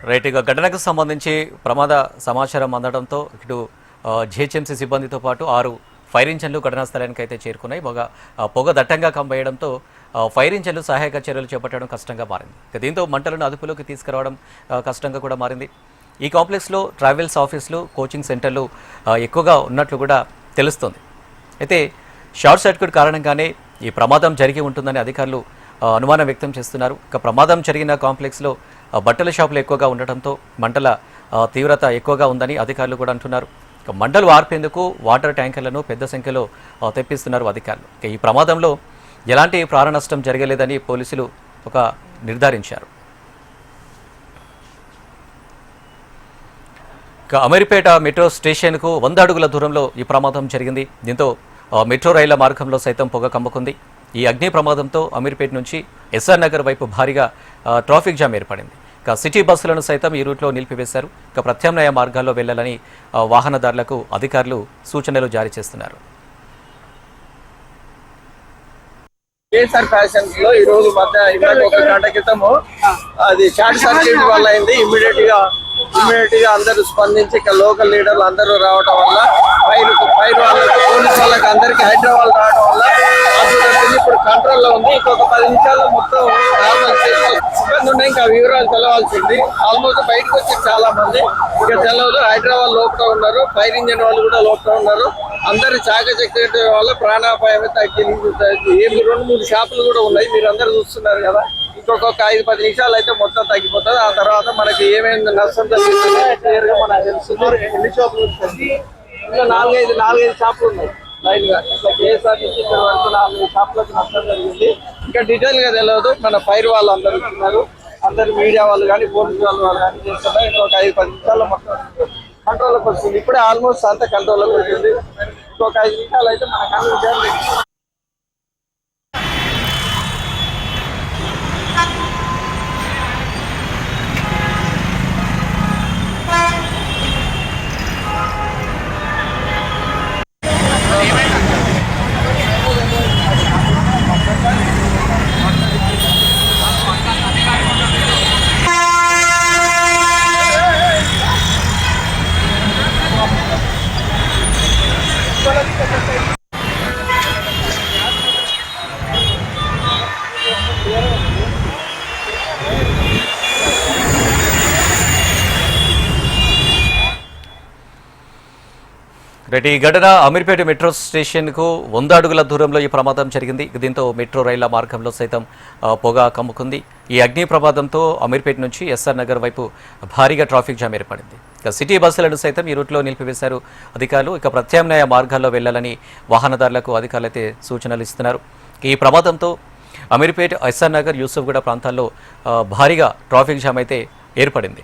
Right. ఇక ఘటనకు సంబంధించి ప్రమాద సమాచారం అందడంతో ఇటు జిహెచ్ఎంసీ సిబ్బందితో పాటు 6 ఫైర్ ఇంజన్లు ఘటనా స్థలానికి అయితే చేరుకున్నాయి. పొగ దట్టంగా కంపేయడంతో ఫైర్ ఇంజన్లు సహాయక చర్యలు చేపట్టడం కష్టంగా మారింది. దీంతో మంటలను అదుపులోకి తీసుకురావడం కష్టంగా కూడా మారింది. ఈ కాంప్లెక్స్లో ట్రావెల్స్ ఆఫీసులు, కోచింగ్ సెంటర్లు ఎక్కువగా ఉన్నట్లు కూడా తెలుస్తుంది. అయితే షార్ట్ సర్క్యూట్ కారణంగానే ఈ ప్రమాదం జరిగి ఉంటుందని అధికారులు అనుమానం వ్యక్తం చేస్తున్నారు. ఇక ప్రమాదం జరిగిన కాంప్లెక్స్లో బట్టల షాపులు ఎక్కువగా ఉండటంతో మంటల తీవ్రత ఎక్కువగా ఉందని అధికారులు కూడా అంటున్నారు. ఇక మంటలు ఆర్పేందుకు వాటర్ ట్యాంకర్లను పెద్ద సంఖ్యలో తెప్పిస్తున్నారు అధికారులు. ఇక ఈ ప్రమాదంలో ఎలాంటి ప్రాణ నష్టం జరగలేదని పోలీసులు నిర్ధారించారు. ఇక అమీర్పేట మెట్రో స్టేషన్కు 100 అడుగుల దూరంలో ఈ ప్రమాదం జరిగింది. దీంతో మెట్రో రైళ్ల మార్గంలో సైతం పొగ కమ్ముకుంది. ఈ అగ్ని ప్రమాదంతో అమీర్పేట నుంచి ఎస్ఆర్ నగర్ వైపు భారీగా ట్రాఫిక్ జామ్ ఏర్పడింది. ఇక సిటీ బస్సులను సైతం ఈ రూట్లో నిలిపివేశారు. ఇక ప్రత్యామ్నాయ మార్గాల్లో వెళ్లాలని వాహనదారులకు అధికారులు సూచనలు జారీ చేస్తున్నారు. కేఎస్ఆర్ ఫ్యాషన్స్ లో ఈ రోజు మధ్య ఒక గంట క్రితము అది షార్ట్ సర్క్యూట్ వల్ల అయింది. ఇమ్మీడియట్ గా అందరూ స్పందించి ఇక లోకల్ లీడర్లు అందరూ రావడం వల్ల ఫైర్ వాళ్ళకి, పోలీస్ వాళ్ళకి అందరికి హైదరాబాద్ రావడం వల్ల ఇప్పుడు కంట్రోల్ లో ఉంది. ఇంకొక 10 నిమిషాల్లో మొత్తం సిబ్బంది ఉన్నాయి. ఇంకా వివరాలు తెలవాల్సింది. ఆల్మోస్ట్ బయటకు వచ్చి చాలా మంది ఇక తెలవదు. హైదరాబాద్ లోపల ఉన్నారు, ఫైర్ ఇంజిన్ వాళ్ళు కూడా లోపల ఉన్నారు. అందరు చాకచక్య వల్ల ప్రాణాపాయమే తగ్గింది. 2-3 షాపులు కూడా ఉన్నాయి, మీరు అందరు చూస్తున్నారు కదా. ఇంకొక 5-10 నిమిషాలు అయితే మొత్తం తగ్గిపోతుంది. ఆ తర్వాత మనకి ఏమేమి నష్టం జరుగుతుందో క్లియర్గా మనకు తెలుస్తుంది. ఎన్ని షాపులు ఉంటుంది? ఇంకా 4-5 షాపులు ఉన్నాయి లైన్ గా. ఇట్లా కేఎస్ఆర్ నుంచి ఇక్కడ వరకు 4 షాపులకు నష్టం జరిగింది. ఇంకా డీటెయిల్ గా తెలియదు. మన ఫైర్ వాళ్ళు అందరు ఉన్నారు, అందరు మీడియా వాళ్ళు కానీ పోలీసు వాళ్ళు కానీ చేస్తున్నారు. ఇంకొక 5-10 నిమిషాల్లో మొత్తం కంట్రోల్లోకి వస్తుంది. ఇప్పుడే ఆల్మోస్ట్ అంతా కంట్రోల్లోకి వచ్చింది. ఇంకొక 5 నిమిషాలు అయితే మన కంట్రోల్. ఈ ఘటన అమీర్పేట మెట్రో స్టేషన్కు 100 అడుగుల దూరంలో ఈ ప్రమాదం జరిగింది. దీంతో మెట్రో రైళ్ల మార్గంలో సైతం పొగ కమ్ముకుంది. ఈ అగ్ని ప్రమాదంతో అమీర్పేట నుంచి ఎస్ఆర్ నగర్ వైపు భారీగా ట్రాఫిక్ జామ్ ఏర్పడింది. ఇక సిటీ బస్సులను సైతం ఈ రూట్లో నిలిపివేశారు అధికారులు. ఇక ప్రత్యామ్నాయ మార్గాల్లో వెళ్లాలని వాహనదారులకు అధికారులు అయితే సూచనలు ఇస్తున్నారు. ఈ ప్రమాదంతో అమీర్పేట, ఎస్ఆర్ నగర్, యూసుఫ్గూడ ప్రాంతాల్లో భారీగా ట్రాఫిక్ జామ్ అయితే ఏర్పడింది.